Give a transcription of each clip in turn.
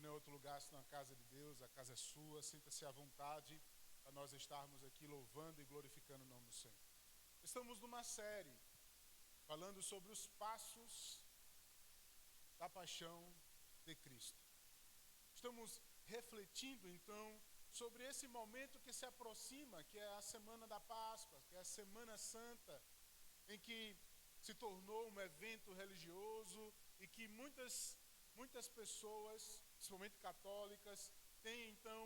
não é outro lugar senão a casa de Deus, a casa é sua, sinta-se à vontade para nós estarmos aqui louvando e glorificando o nome do Senhor. Estamos numa série falando sobre os passos da paixão de Cristo. Estamos refletindo então sobre esse momento que se aproxima, que é a Semana da Páscoa, que é a Semana Santa, em que se tornou um evento religioso e que muitas pessoas, principalmente católicas, têm então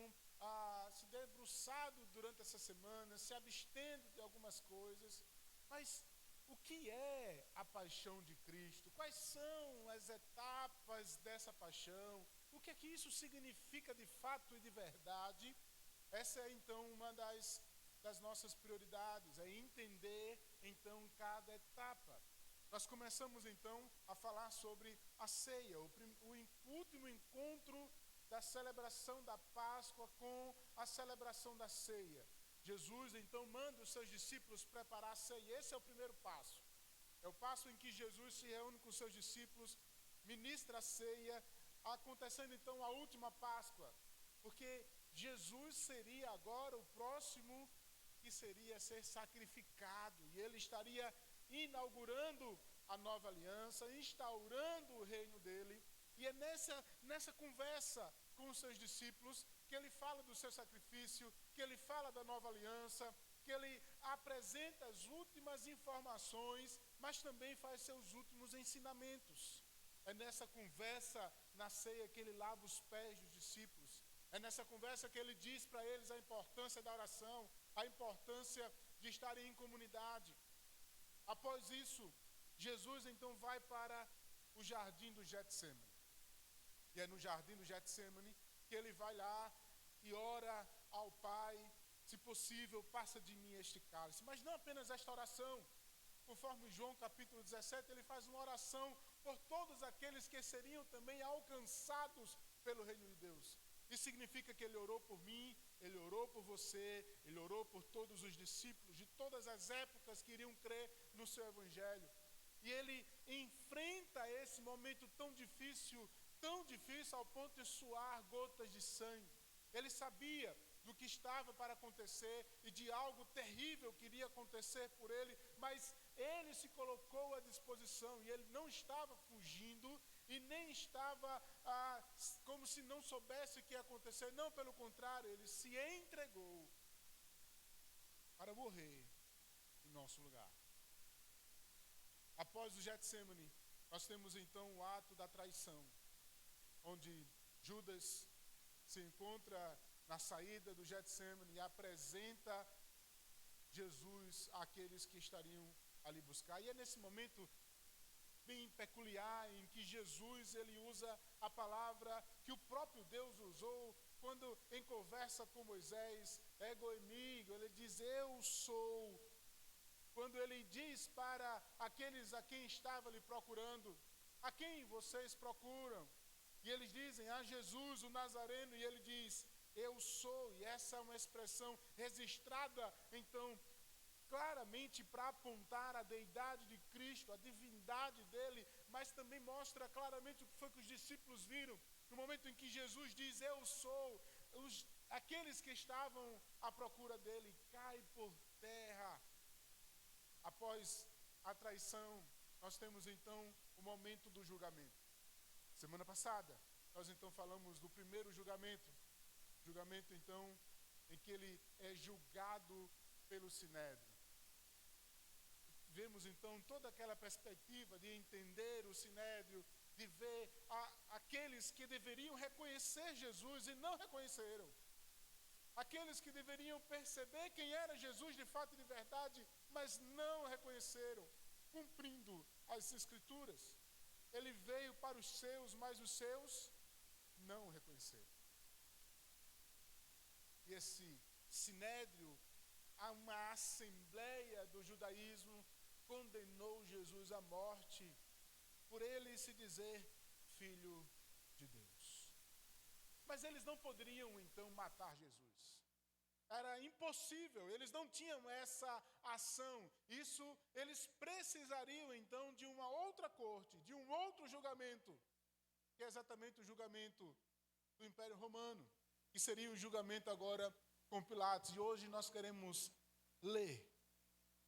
se debruçado durante essa semana, se abstendo de algumas coisas. Mas o que é a paixão de Cristo? Quais são as etapas dessa paixão? O que é que isso significa de fato e de verdade? Essa é então uma das nossas prioridades, é entender então cada etapa. Nós começamos então a falar sobre a ceia, o último encontro da celebração da Páscoa com a celebração da ceia. Jesus então manda os seus discípulos preparar a ceia. Esse é o primeiro passo. É o passo em que Jesus se reúne com os seus discípulos, ministra a ceia, acontecendo então a última Páscoa, porque Jesus seria agora o próximo que seria ser sacrificado, e ele estaria inaugurando a nova aliança, instaurando o reino dele. E é nessa conversa com os seus discípulos que ele fala do seu sacrifício, que ele fala da nova aliança, que ele apresenta as últimas informações, mas também faz seus últimos ensinamentos. É nessa conversa na ceia que ele lava os pés dos discípulos. É nessa conversa que ele diz para eles a importância da oração, a importância de estarem em comunidade. Após isso, Jesus então vai para o jardim do Getsemane. E é no jardim do Getsemane que ele vai lá e ora ao Pai: se possível, passa de mim este cálice. Mas não apenas esta oração. Conforme João capítulo 17, ele faz uma oração por todos aqueles que seriam também alcançados pelo reino de Deus. Isso significa que ele orou por mim, ele orou por você, ele orou por todos os discípulos de todas as épocas que iriam crer no seu evangelho. E ele enfrenta esse momento tão difícil ao ponto de suar gotas de sangue. Ele sabia do que estava para acontecer e de algo terrível que iria acontecer por ele, mas ele se colocou à disposição e ele não estava fugindo e nem estava como se não soubesse o que ia acontecer. Não, pelo contrário, ele se entregou para morrer em nosso lugar. Após o Getsemane, nós temos então o ato da traição, onde Judas se encontra na saída do Getsemane e apresenta Jesus àqueles que estariam ali buscar. E é nesse momento bem peculiar em que Jesus ele usa a palavra que o próprio Deus usou quando em conversa com Moisés, ego amigo, ele diz: eu sou. Quando ele diz para aqueles a quem estava lhe procurando: a quem vocês procuram? E eles dizem: a Jesus o Nazareno. E ele diz: eu sou. E essa é uma expressão registrada então claramente para apontar a deidade de Cristo, a divindade dele, mas também mostra claramente o que foi que os discípulos viram no momento em que Jesus diz: eu sou. Aqueles que estavam à procura dele caem por terra. Após a traição, nós temos então o momento do julgamento. Semana passada, nós então falamos do primeiro julgamento então em que ele é julgado pelo Sinédrio. Vemos então toda aquela perspectiva de entender o Sinédrio, de ver aqueles que deveriam reconhecer Jesus e não reconheceram. Aqueles que deveriam perceber quem era Jesus de fato e de verdade, mas não reconheceram, cumprindo as Escrituras. Ele veio para os seus, mas os seus não o reconheceram. E esse Sinédrio, uma assembleia do judaísmo, condenou Jesus à morte por ele se dizer filho de Deus. Mas eles não poderiam então matar Jesus. Era impossível, eles não tinham essa ação. Isso, eles precisariam então de uma outra corte, de um outro julgamento, que é exatamente o julgamento do Império Romano, que seria o julgamento agora com Pilatos. E hoje nós queremos ler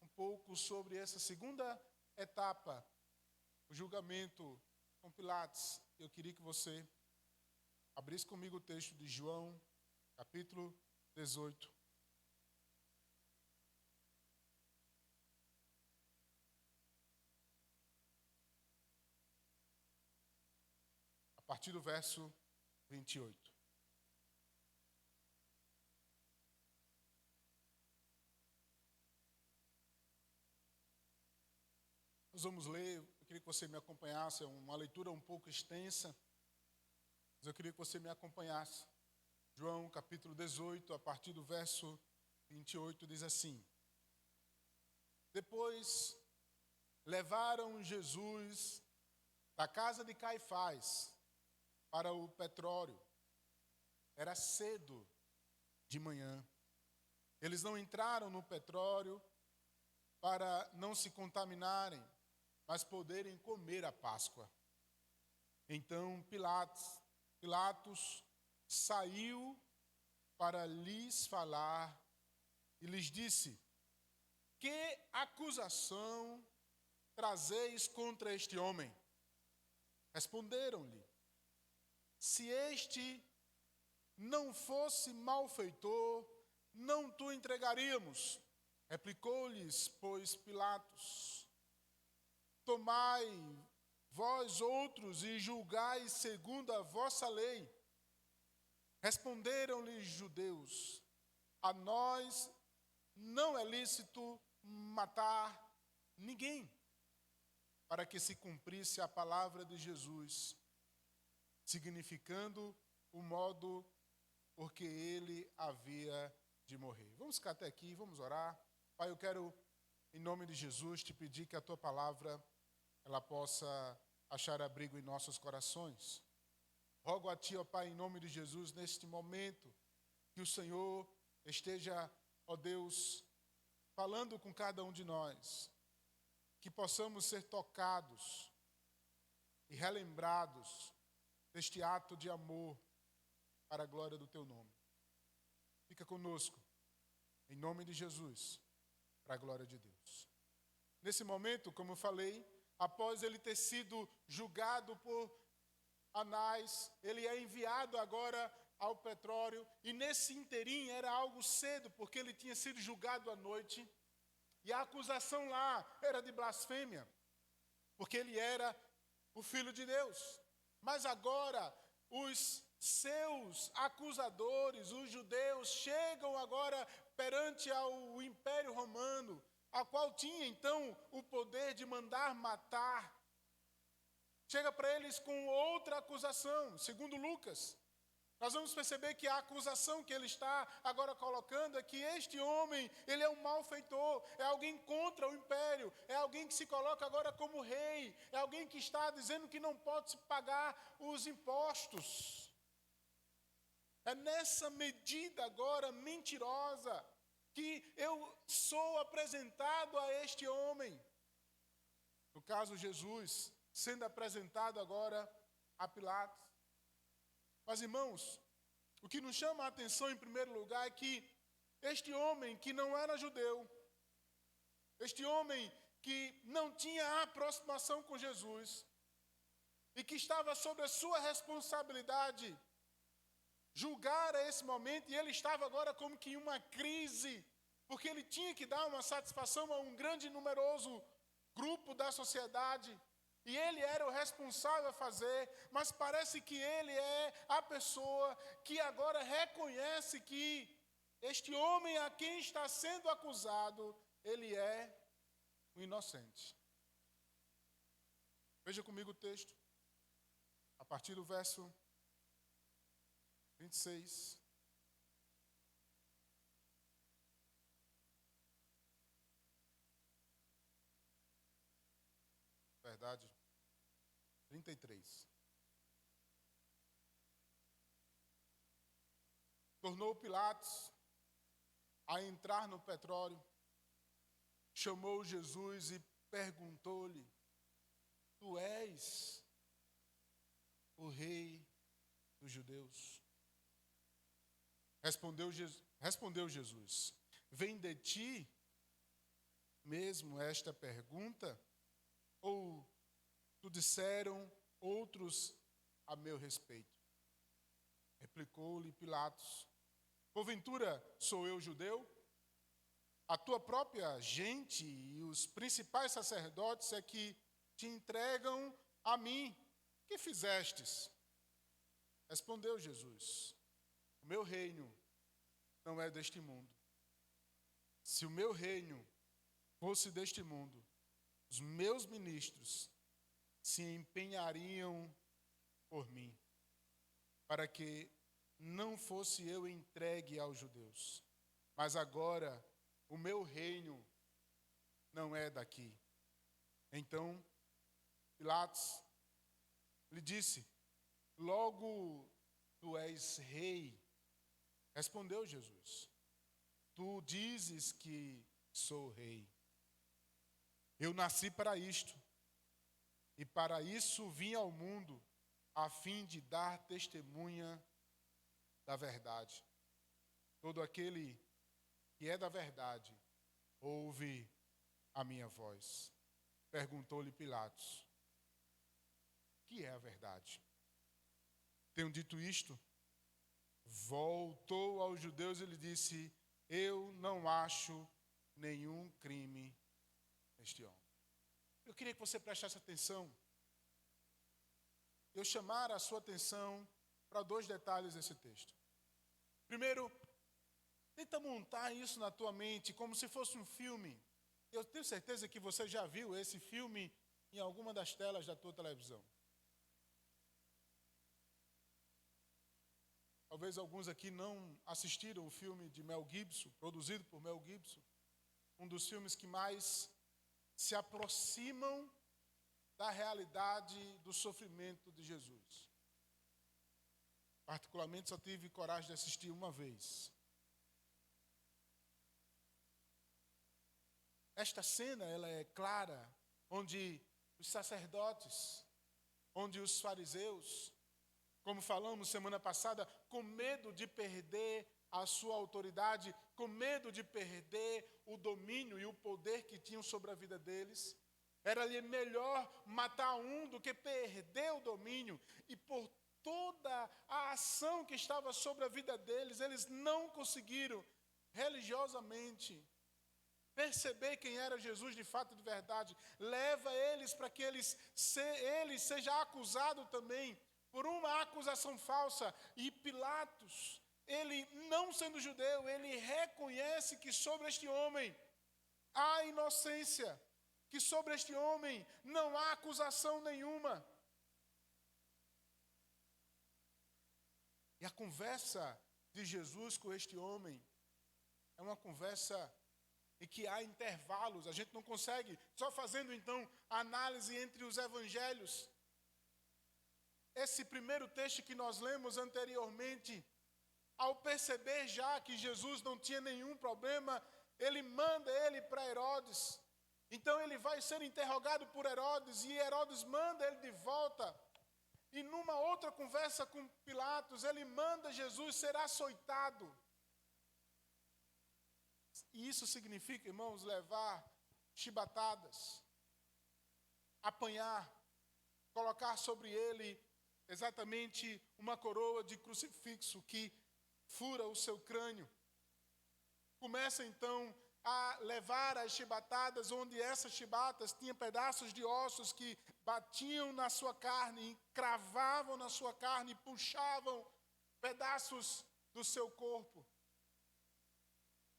um pouco sobre essa segunda etapa, o julgamento com Pilatos. Eu queria que você abrisse comigo o texto de João, capítulo 18. A partir do verso 28. Nós vamos ler, eu queria que você me acompanhasse, é uma leitura um pouco extensa, mas eu queria que você me acompanhasse. João, capítulo 18, a partir do verso 28, diz assim: Depois levaram Jesus da casa de Caifás para o petróleo. Era cedo de manhã. Eles não entraram no petróleo para não se contaminarem, mas poderem comer a Páscoa. Então Pilatos saiu para lhes falar e lhes disse: Que acusação trazeis contra este homem? Responderam-lhe: Se este não fosse malfeitor, não tu entregaríamos. Replicou-lhes, pois, Pilatos: Tomai vós outros e julgai segundo a vossa lei. Responderam-lhe os judeus: A nós não é lícito matar ninguém, para que se cumprisse a palavra de Jesus, significando o modo por que ele havia de morrer. Vamos ficar até aqui, vamos orar. Pai, eu quero, em nome de Jesus, te pedir que a tua palavra ela possa achar abrigo em nossos corações. Rogo a ti, ó Pai, em nome de Jesus, neste momento, que o Senhor esteja, ó Deus, falando com cada um de nós, que possamos ser tocados e relembrados deste ato de amor para a glória do teu nome. Fica conosco, em nome de Jesus, para a glória de Deus. Nesse momento, como eu falei, após ele ter sido julgado por Anás, ele é enviado agora ao petróleo, e nesse interim era algo cedo, porque ele tinha sido julgado à noite, e a acusação lá era de blasfêmia, porque ele era o Filho de Deus. Mas agora, os seus acusadores, os judeus, chegam agora perante ao Império Romano, a qual tinha então o poder de mandar matar. Chega para eles com outra acusação, segundo Lucas. Nós vamos perceber que a acusação que ele está agora colocando é que este homem, ele é um malfeitor, é alguém contra o império, é alguém que se coloca agora como rei, é alguém que está dizendo que não pode se pagar os impostos. É nessa medida agora mentirosa que eu sou apresentado a este homem. No caso, Jesus sendo apresentado agora a Pilatos. Mas, irmãos, o que nos chama a atenção em primeiro lugar é que este homem que não era judeu, este homem que não tinha aproximação com Jesus e que estava sob a sua responsabilidade julgar a esse momento, e ele estava agora como que em uma crise, porque ele tinha que dar uma satisfação a um grande e numeroso grupo da sociedade, e ele era o responsável a fazer, mas parece que ele é a pessoa que agora reconhece que este homem a quem está sendo acusado, ele é o inocente. Veja comigo o texto, a partir do verso 26. Verdade. 33. Tornou Pilatos a entrar no petróleo, chamou Jesus e perguntou-lhe: Tu és o rei dos judeus? Respondeu Jesus: vem de ti mesmo esta pergunta? Ou tu disseram outros a meu respeito? Replicou-lhe Pilatos: porventura sou eu judeu? A tua própria gente e os principais sacerdotes é que te entregam a mim. Que fizestes? Respondeu Jesus: o meu reino não é deste mundo. Se o meu reino fosse deste mundo, os meus ministros se empenhariam por mim, para que não fosse eu entregue aos judeus. Mas agora o meu reino não é daqui. Então Pilatos lhe disse: logo tu és rei. Respondeu Jesus: tu dizes que sou rei. Eu nasci para isto, e para isso vim ao mundo, a fim de dar testemunha da verdade. Todo aquele que é da verdade ouve a minha voz. Perguntou-lhe Pilatos: o que é a verdade? Tenho dito isto. Voltou aos judeus e lhe disse: eu não acho nenhum crime neste homem. Eu queria que você prestasse atenção. Eu chamar a sua atenção para 2 detalhes desse texto. Primeiro, tenta montar isso na tua mente como se fosse um filme. Eu tenho certeza que você já viu esse filme em alguma das telas da tua televisão. Talvez alguns aqui não assistiram o filme de Mel Gibson, produzido por Mel Gibson. Um dos filmes que mais se aproximam da realidade do sofrimento de Jesus. Particularmente só tive coragem de assistir uma vez. Esta cena, ela é clara, onde os sacerdotes, onde os fariseus, como falamos semana passada, com medo de perder a sua autoridade, com medo de perder o domínio e o poder que tinham sobre a vida deles, era-lhe melhor matar um do que perder o domínio. E por toda a ação que estava sobre a vida deles, eles não conseguiram religiosamente perceber quem era Jesus de fato e de verdade. Leva eles para que ele seja acusado também por uma acusação falsa. E Pilatos, ele não sendo judeu, ele reconhece que sobre este homem há inocência, que sobre este homem não há acusação nenhuma. E a conversa de Jesus com este homem é uma conversa em que há intervalos. A gente não consegue, só fazendo então a análise entre os evangelhos. Esse primeiro texto que nós lemos anteriormente, ao perceber já que Jesus não tinha nenhum problema, ele manda ele para Herodes. Então ele vai ser interrogado por Herodes e Herodes manda ele de volta. E numa outra conversa com Pilatos, ele manda Jesus ser açoitado. E isso significa, irmãos, levar chibatadas, apanhar, colocar sobre ele exatamente uma coroa de crucifixo que fura o seu crânio. Começa então a levar as chibatadas, onde essas chibatas tinham pedaços de ossos que batiam na sua carne, cravavam na sua carne, puxavam pedaços do seu corpo.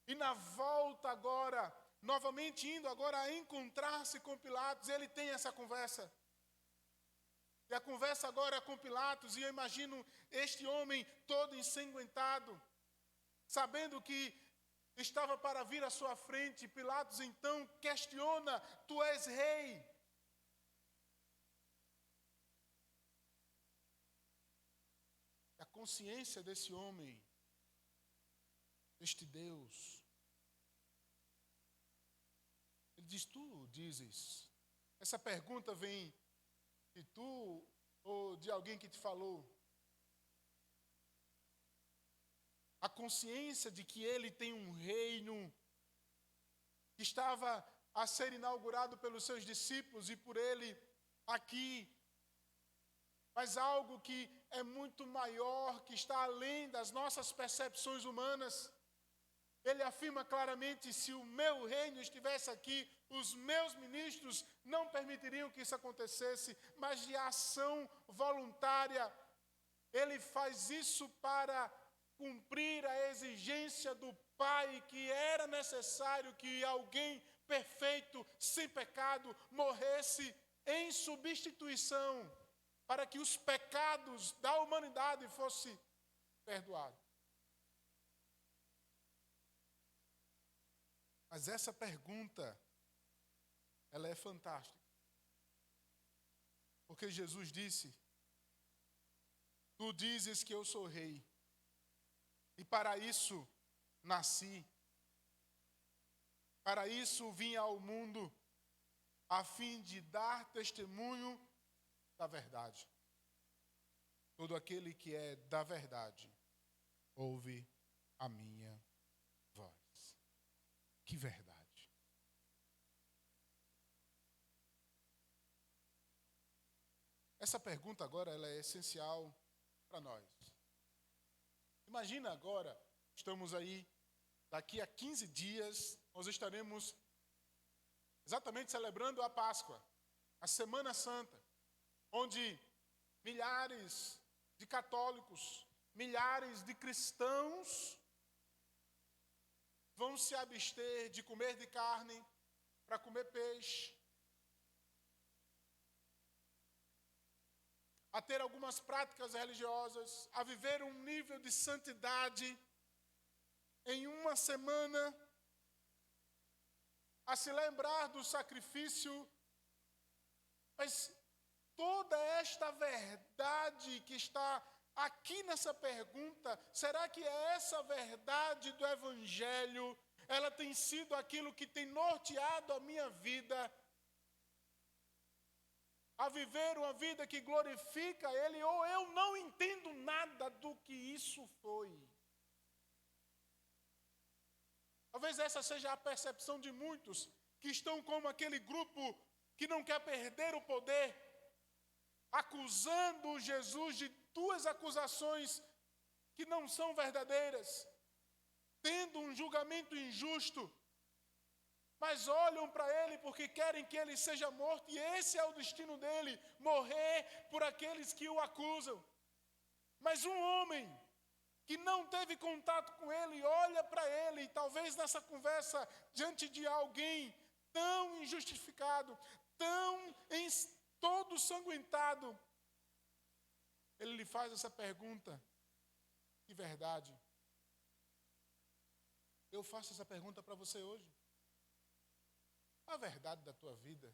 E na volta agora, novamente indo agora a encontrar-se com Pilatos, ele tem essa conversa. E a conversa agora é com Pilatos, e eu imagino este homem todo ensanguentado, sabendo que estava para vir à sua frente. Pilatos então questiona: tu és rei? A consciência desse homem, este Deus, ele diz: tu dizes. Essa pergunta vem de tu ou de alguém que te falou? a consciência de que ele tem um reino que estava a ser inaugurado pelos seus discípulos e por ele aqui, mas algo que é muito maior, que está além das nossas percepções humanas. Ele afirma claramente: se o meu reino estivesse aqui, os meus ministros não permitiriam que isso acontecesse, mas de ação voluntária. Ele faz isso para cumprir a exigência do Pai, que era necessário que alguém perfeito, sem pecado, morresse em substituição, para que os pecados da humanidade fossem perdoados. Mas essa pergunta, ela é fantástica. Porque Jesus disse: tu dizes que eu sou rei, e para isso nasci. Para isso vim ao mundo, a fim de dar testemunho da verdade. Todo aquele que é da verdade, ouve a minha voz. Que verdade! Essa pergunta agora, ela é essencial para nós. Imagina agora, estamos aí, daqui a 15 dias, nós estaremos exatamente celebrando a Páscoa, a Semana Santa, onde milhares de católicos, milhares de cristãos vão se abster de comer de carne para comer peixe, a ter algumas práticas religiosas, a viver um nível de santidade em uma semana, a se lembrar do sacrifício. Mas toda esta verdade que está aqui nessa pergunta, será que é essa verdade do Evangelho, ela tem sido aquilo que tem norteado a minha vida, a viver uma vida que glorifica Ele, ou eu não entendo nada do que isso foi? Talvez essa seja a percepção de muitos que estão como aquele grupo que não quer perder o poder, acusando Jesus de duas acusações que não são verdadeiras, tendo um julgamento injusto, mas olham para ele porque querem que ele seja morto, e esse é o destino dele, morrer por aqueles que o acusam. Mas um homem que não teve contato com ele, olha para ele, e talvez nessa conversa, diante de alguém tão injustificado, todo sanguentado, ele lhe faz essa pergunta: que verdade? Eu faço essa pergunta para você hoje. Qual a verdade da tua vida?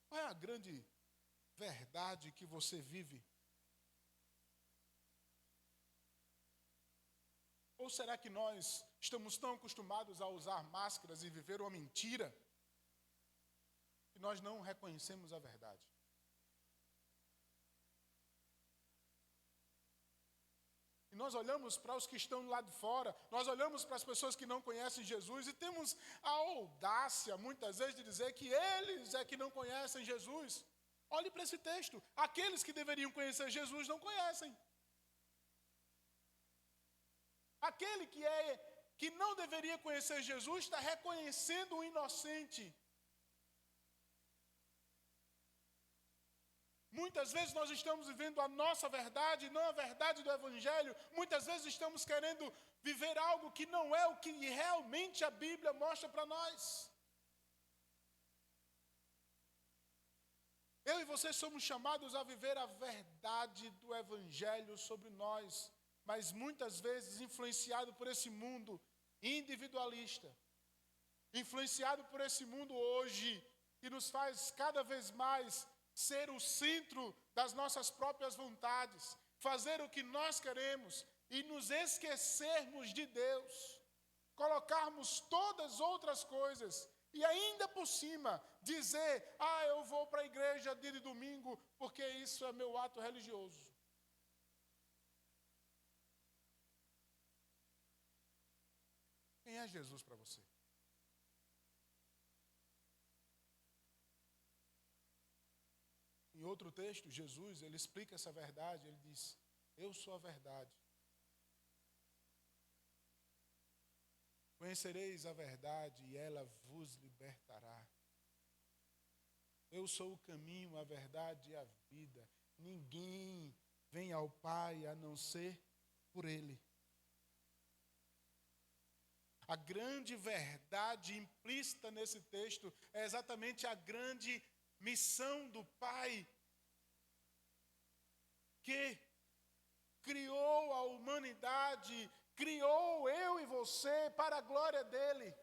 Qual é a grande verdade que você vive? Ou será que nós estamos tão acostumados a usar máscaras e viver uma mentira que nós não reconhecemos a verdade? E nós olhamos para os que estão lá de fora, nós olhamos para as pessoas que não conhecem Jesus e temos a audácia, muitas vezes, de dizer que eles é que não conhecem Jesus. Olhe para esse texto. Aqueles que deveriam conhecer Jesus não conhecem. Aquele que não deveria conhecer Jesus está reconhecendo o inocente. Muitas vezes nós estamos vivendo a nossa verdade, não a verdade do Evangelho. Muitas vezes estamos querendo viver algo que não é o que realmente a Bíblia mostra para nós. Eu e você somos chamados a viver a verdade do Evangelho sobre nós, mas muitas vezes influenciado por esse mundo individualista, influenciado por esse mundo hoje, que nos faz cada vez mais ser o centro das nossas próprias vontades, fazer o que nós queremos e nos esquecermos de Deus, colocarmos todas as outras coisas E ainda por cima, dizer, eu vou para a igreja dia de domingo, porque isso é meu ato religioso. Quem é Jesus para você? Em outro texto, Jesus, ele explica essa verdade, ele diz, eu sou a verdade. Conhecereis a verdade e ela vos libertará. Eu sou o caminho, a verdade e a vida. Ninguém vem ao Pai a não ser por Ele. A grande verdade implícita nesse texto é exatamente a grande missão do Pai que criou a humanidade, criou eu e você para a glória dele.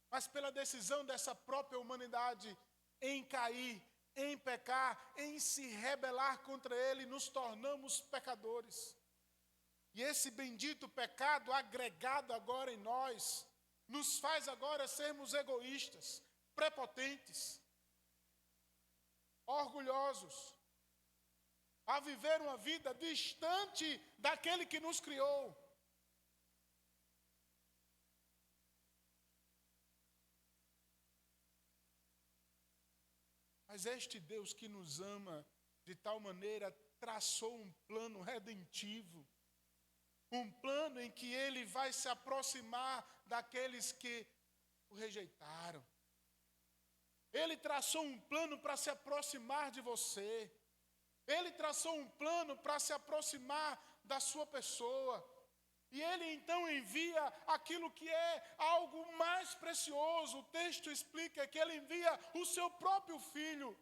Mas pela decisão dessa própria humanidade em cair, em pecar, em se rebelar contra ele, nos tornamos pecadores. E esse bendito pecado agregado agora em nós, nos faz agora sermos egoístas, prepotentes, orgulhosos, a viver uma vida distante daquele que nos criou. Mas este Deus que nos ama de tal maneira traçou um plano redentivo, um plano em que ele vai se aproximar daqueles que o rejeitaram. Ele traçou um plano para se aproximar de você. Ele traçou um plano para se aproximar da sua pessoa. E ele então envia aquilo que é algo mais precioso. O texto explica que ele envia o seu próprio filho.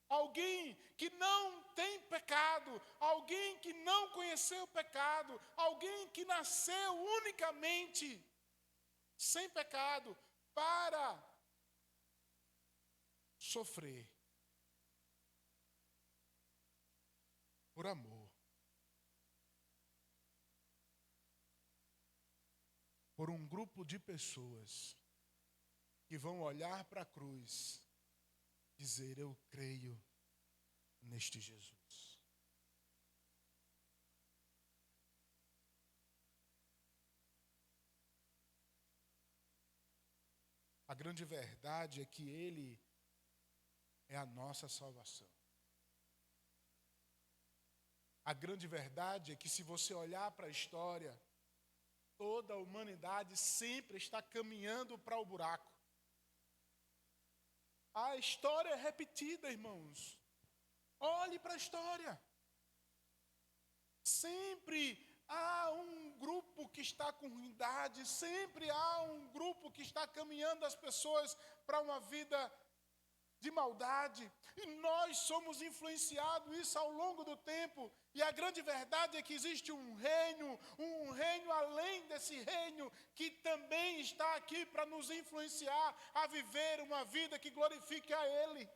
Alguém que não tem pecado, alguém que não conheceu o pecado, alguém que nasceu unicamente sem pecado para sofrer por amor, por um grupo de pessoas que vão olhar para a cruz e dizer, eu creio neste Jesus. A grande verdade é que ele é a nossa salvação. A grande verdade é que se você olhar para a história, toda a humanidade sempre está caminhando para o buraco. A história é repetida, irmãos. Olhe para a história. Sempre há um grupo que está com ruindade, sempre há um grupo que está caminhando as pessoas para uma vida de maldade. E nós somos influenciados isso ao longo do tempo. E a grande verdade é que existe um reino além desse reino, que também está aqui para nos influenciar a viver uma vida que glorifique a Ele.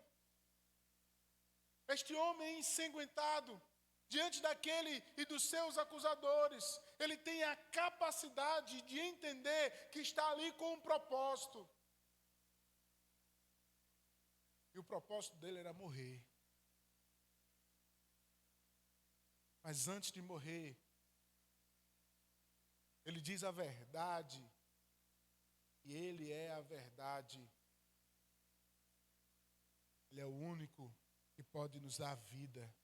Este homem ensanguentado, diante daquele e dos seus acusadores, ele tem a capacidade de entender que está ali com um propósito. E o propósito dele era morrer. Mas antes de morrer, ele diz a verdade. E ele é a verdade. Ele é o único que pode nos dar vida.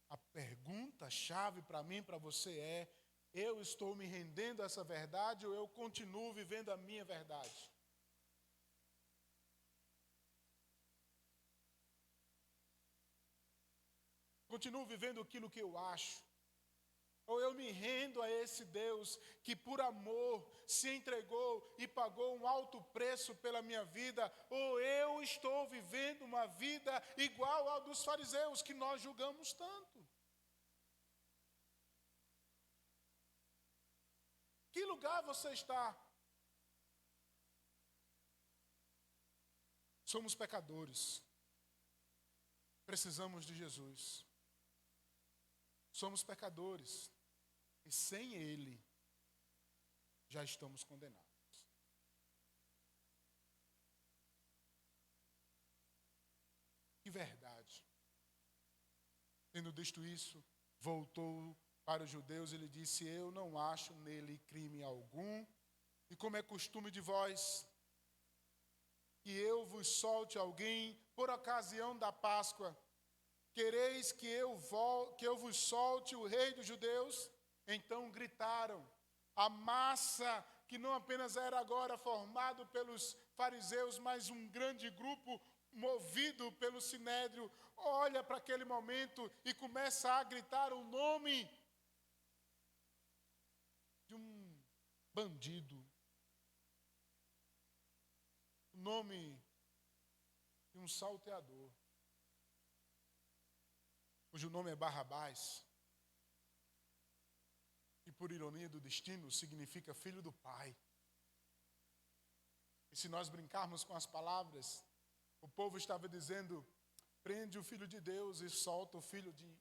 A pergunta-chave para mim, para você é, eu estou me rendendo a essa verdade ou eu continuo vivendo a minha verdade? Continuo vivendo aquilo que eu acho? Ou eu me rendo a esse Deus que por amor se entregou e pagou um alto preço pela minha vida? Ou eu estou vivendo uma vida igual ao dos fariseus que nós julgamos tanto? Que lugar você está? Somos pecadores. Precisamos de Jesus. Somos pecadores. E sem Ele, já estamos condenados. Que verdade. Tendo dito isso, voltou para os judeus e lhe disse: eu não acho nele crime algum, e como é costume de vós, que eu vos solte alguém por ocasião da Páscoa, quereis que eu vos solte o rei dos judeus? Então gritaram. A massa, que não apenas era agora formado pelos fariseus, mas um grande grupo movido pelo sinédrio, olha para aquele momento e começa a gritar o nome de um bandido, o nome de um salteador, cujo nome é Barrabás, e por ironia do destino significa filho do pai. E se nós brincarmos com as palavras, o povo estava dizendo: prende o filho de Deus e solta o filho de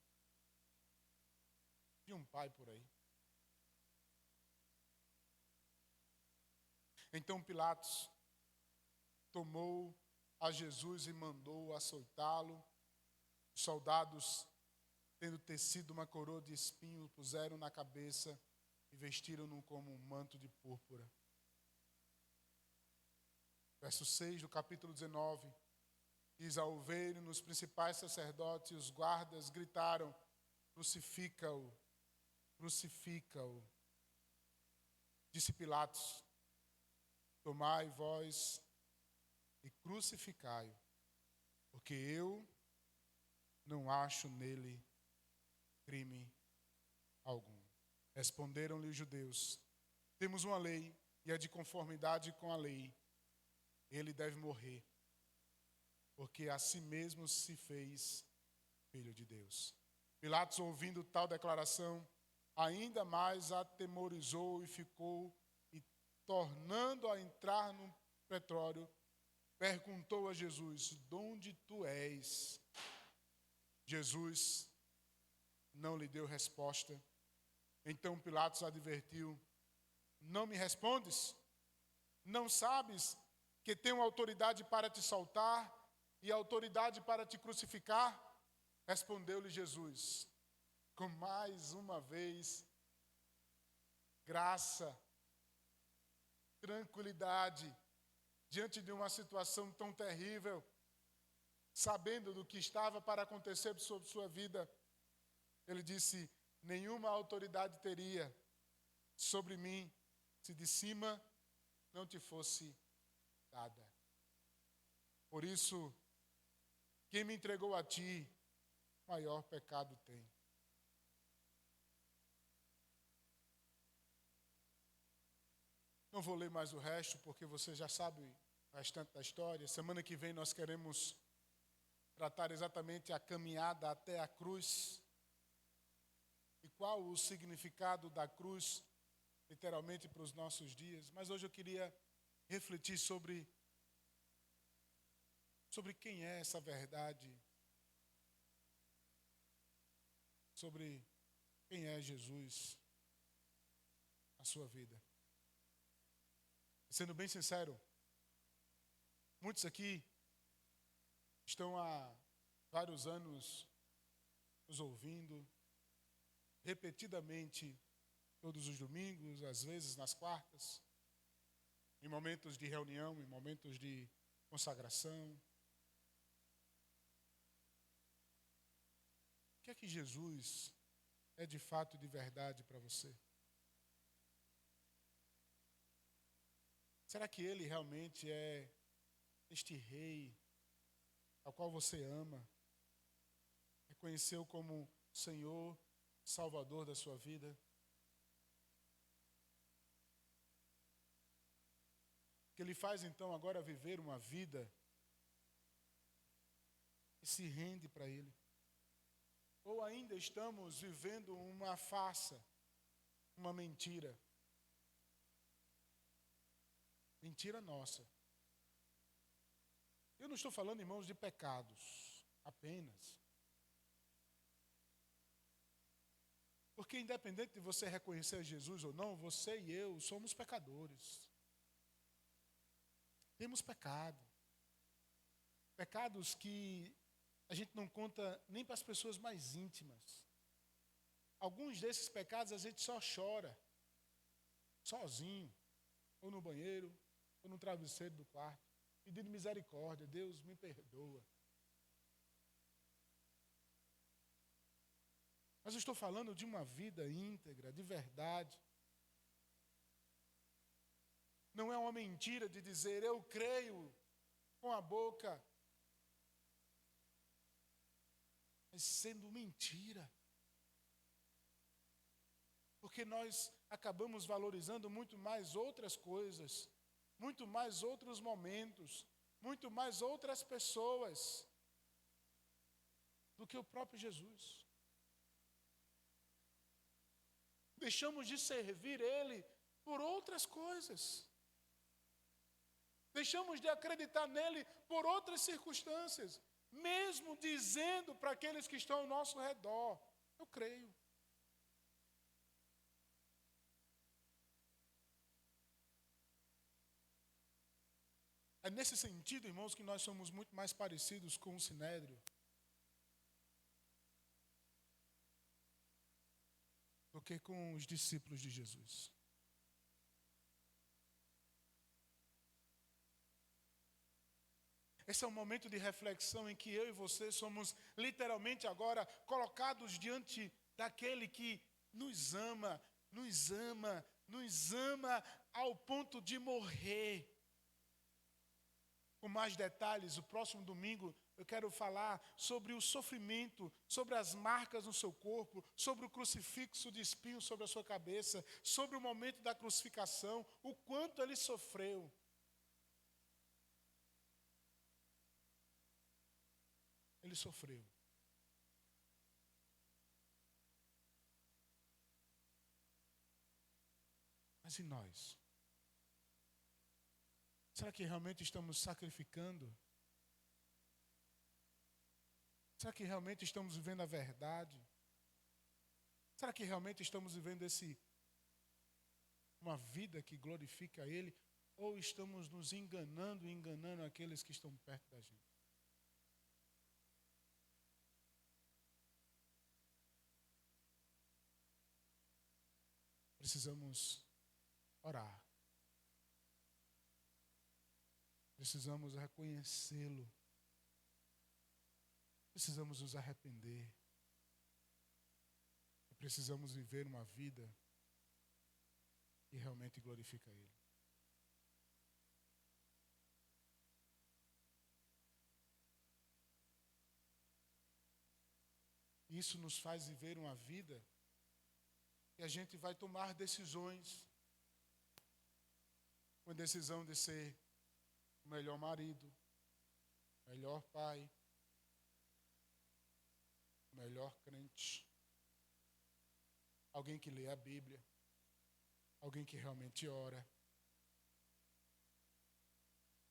um pai por aí. Então Pilatos tomou a Jesus e mandou açoitá-lo. Os soldados, tendo tecido uma coroa de espinhos, puseram na cabeça e vestiram-no como um manto de púrpura. Verso 6 do capítulo 19. Diz: ao verem os principais sacerdotes e os guardas gritaram: crucifica-o, crucifica-o. Disse Pilatos: tomai vós e crucificai-o, porque eu não acho nele crime algum. Responderam-lhe os judeus: temos uma lei, e é de conformidade com a lei. Ele deve morrer, porque a si mesmo se fez filho de Deus. Pilatos, ouvindo tal declaração, ainda mais atemorizou e ficou, e tornando a entrar no pretório, perguntou a Jesus: de onde tu és? Jesus não lhe deu resposta. Então Pilatos advertiu: não me respondes? Não sabes que tenho autoridade para te soltar e autoridade para te crucificar? Respondeu-lhe Jesus, com mais uma vez, graça, tranquilidade, diante de uma situação tão terrível, sabendo do que estava para acontecer sobre sua vida. Ele disse: nenhuma autoridade teria sobre mim se de cima não te fosse dada. Por isso, quem me entregou a ti, maior pecado tem. Não vou ler mais o resto, porque você já sabe o restante da história. Semana que vem nós queremos tratar exatamente a caminhada até a cruz. E qual o significado da cruz, literalmente, para os nossos dias. Mas hoje eu queria refletir sobre quem é essa verdade, sobre quem é Jesus na sua vida. Sendo bem sincero, muitos aqui estão há vários anos nos ouvindo, repetidamente, todos os domingos, às vezes nas quartas, em momentos de reunião, em momentos de consagração. O que é que Jesus é de fato e de verdade para você? Será que Ele realmente é este Rei ao qual você ama, reconheceu como Senhor, Salvador da sua vida? Que Ele faz então agora viver uma vida que se rende para Ele? Ou ainda estamos vivendo uma farsa, uma mentira? Mentira nossa. Eu não estou falando, irmãos, de pecados apenas. Porque independente de você reconhecer Jesus ou não, você e eu somos pecadores. Temos pecado. Pecados que a gente não conta nem para as pessoas mais íntimas. Alguns desses pecados a gente só chora, sozinho, ou no banheiro, ou no travesseiro do quarto, pedindo misericórdia. Deus me perdoa. Mas eu estou falando de uma vida íntegra, de verdade. Não é uma mentira de dizer eu creio com a boca, mas sendo mentira. Porque nós acabamos valorizando muito mais outras coisas, muito mais outros momentos, muito mais outras pessoas do que o próprio Jesus. Deixamos de servir Ele por outras coisas. Deixamos de acreditar nele por outras circunstâncias, mesmo dizendo para aqueles que estão ao nosso redor: eu creio. É nesse sentido, irmãos, que nós somos muito mais parecidos com o Sinédrio do que com os discípulos de Jesus. Esse é um momento de reflexão em que eu e você somos literalmente agora colocados diante daquele que nos ama, nos ama, nos ama ao ponto de morrer. Com mais detalhes, o próximo domingo eu quero falar sobre o sofrimento, sobre as marcas no seu corpo, sobre o crucifixo de espinho sobre a sua cabeça, sobre o momento da crucificação, o quanto ele sofreu. Ele sofreu. Mas e nós? Será que realmente estamos sacrificando? Será que realmente estamos vivendo a verdade? Será que realmente estamos vivendo uma vida que glorifica a Ele? Ou estamos nos enganando e enganando aqueles que estão perto da gente? Precisamos orar. Precisamos reconhecê-lo. Precisamos nos arrepender. E precisamos viver uma vida que realmente glorifica Ele. Isso nos faz viver uma vida que a gente vai tomar decisões. Uma decisão de ser o melhor marido, o melhor pai, o melhor crente. Alguém que lê a Bíblia, alguém que realmente ora.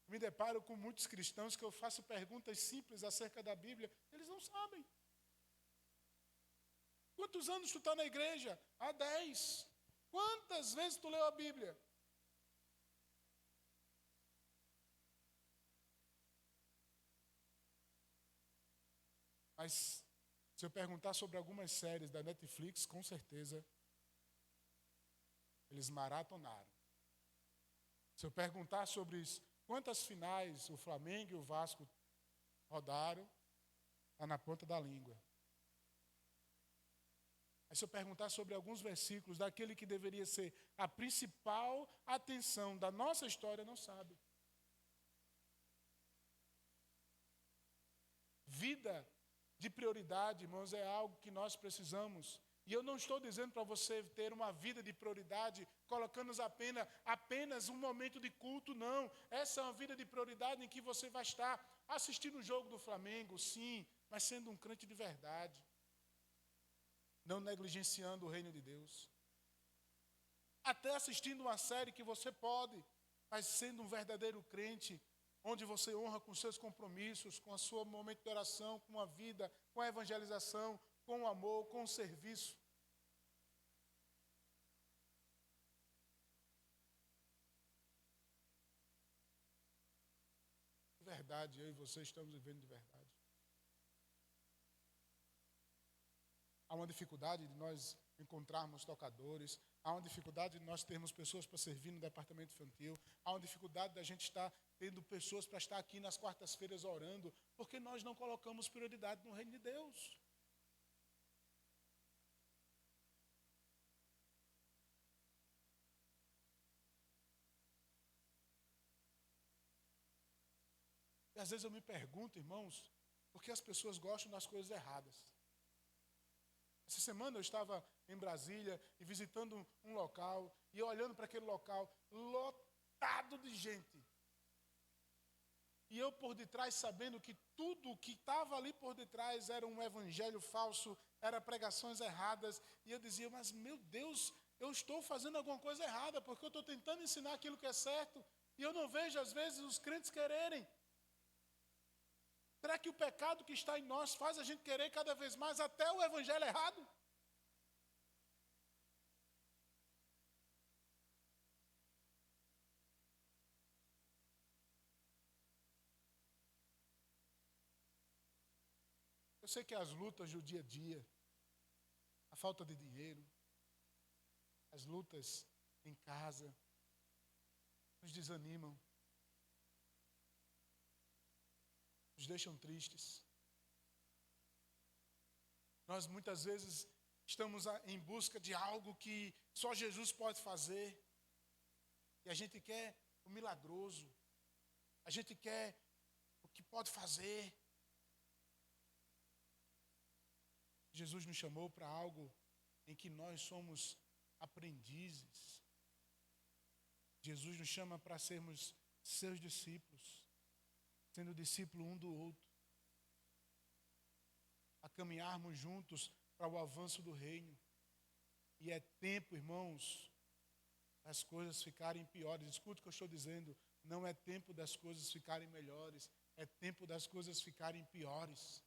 Me deparo com muitos cristãos que eu faço perguntas simples acerca da Bíblia, eles não sabem. Quantos anos tu está na igreja? Há 10. Quantas vezes tu leu a Bíblia? Mas se eu perguntar sobre algumas séries da Netflix, com certeza eles maratonaram. Se eu perguntar sobre quantas finais o Flamengo e o Vasco rodaram, está na ponta da língua. Mas se eu perguntar sobre alguns versículos daquele que deveria ser a principal atenção da nossa história, não sabe. Vida de prioridade, irmãos, é algo que nós precisamos. E eu não estou dizendo para você ter uma vida de prioridade, colocando apenas um momento de culto, não. Essa é uma vida de prioridade em que você vai estar assistindo o jogo do Flamengo, sim, mas sendo um crente de verdade. Não negligenciando o reino de Deus. Até assistindo uma série que você pode, mas sendo um verdadeiro crente, onde você honra com seus compromissos, com a sua momento de oração, com a vida, com a evangelização, com o amor, com o serviço. verdade, eu e você estamos vivendo de verdade. Há uma dificuldade de nós encontrarmos tocadores, há uma dificuldade de nós termos pessoas para servir no departamento infantil, há uma dificuldade da gente estar tendo pessoas para estar aqui nas quartas-feiras orando, porque nós não colocamos prioridade no reino de Deus. E às vezes eu me pergunto, irmãos, por que as pessoas gostam das coisas erradas? Essa semana eu estava em Brasília e visitando um local, e eu olhando para aquele local lotado de gente. E eu por detrás sabendo que tudo o que estava ali por detrás era um evangelho falso, era pregações erradas. E eu dizia, mas meu Deus, eu estou fazendo alguma coisa errada, porque eu estou tentando ensinar aquilo que é certo, e eu não vejo às vezes os crentes quererem. Será que o pecado que está em nós faz a gente querer cada vez mais até o evangelho errado? Eu sei que as lutas do dia a dia, a falta de dinheiro, as lutas em casa, nos desanimam, nos deixam tristes. Nós muitas vezes estamos em busca de algo que só Jesus pode fazer. E a gente quer o milagroso. A gente quer o que pode fazer. Jesus nos chamou para algo em que nós somos aprendizes. Jesus nos chama para sermos seus discípulos, sendo discípulo um do outro, a caminharmos juntos para o avanço do reino. E é tempo, irmãos, das coisas ficarem piores. Escuta o que eu estou dizendo. Não é tempo das coisas ficarem melhores. É tempo das coisas ficarem piores.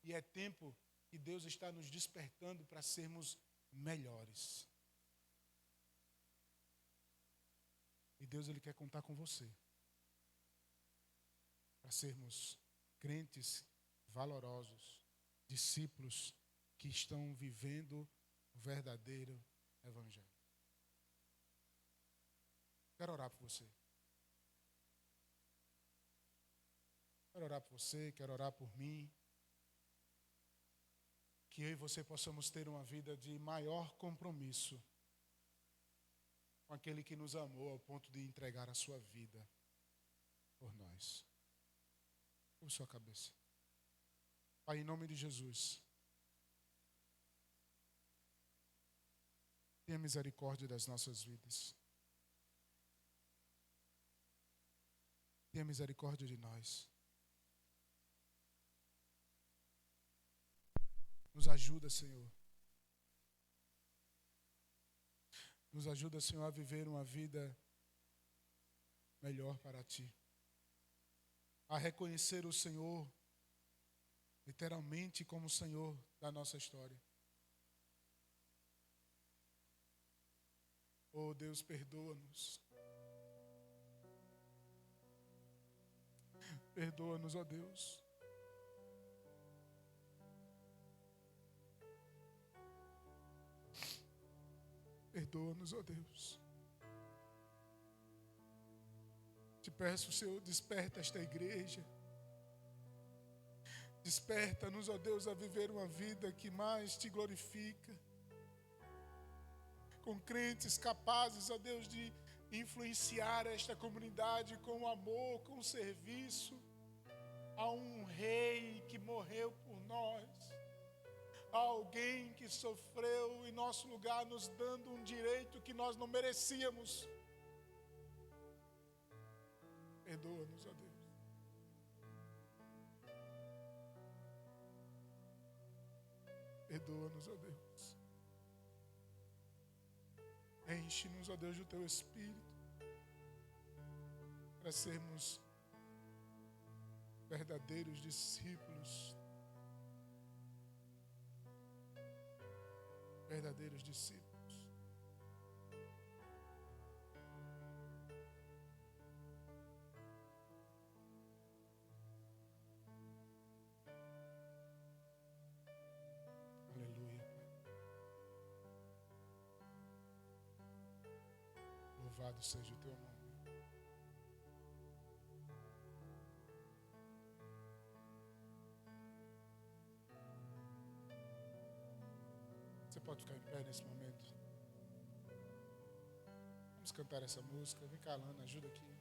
E é tempo que Deus está nos despertando para sermos melhores. E Deus, Ele quer contar com você. Para sermos crentes valorosos, discípulos que estão vivendo o verdadeiro evangelho. Quero orar por você. Quero orar por você, quero orar por mim. Que eu e você possamos ter uma vida de maior compromisso com aquele que nos amou ao ponto de entregar a sua vida por nós. Curva sua cabeça. Pai, em nome de Jesus, tenha misericórdia das nossas vidas. Tenha misericórdia de nós. Nos ajuda, Senhor. Nos ajuda, Senhor, a viver uma vida melhor para Ti. A reconhecer o Senhor literalmente como o Senhor da nossa história. Oh Deus, perdoa-nos. Perdoa-nos, ó Deus. Perdoa-nos, ó Deus. Te peço, Senhor, desperta esta igreja. Desperta-nos, ó Deus, a viver uma vida que mais te glorifica. Com crentes capazes, ó Deus, de influenciar esta comunidade com amor, com serviço a um rei que morreu por nós, a alguém que sofreu em nosso lugar, nos dando um direito que nós não merecíamos. Perdoa-nos, ó Deus. Perdoa-nos, ó Deus. Enche-nos, ó Deus, do Teu Espírito, para sermos verdadeiros discípulos. Verdadeiros discípulos. Louvado seja o teu nome. Você pode ficar em pé nesse momento. Vamos cantar essa música. Vem cá, Alana, ajuda aqui.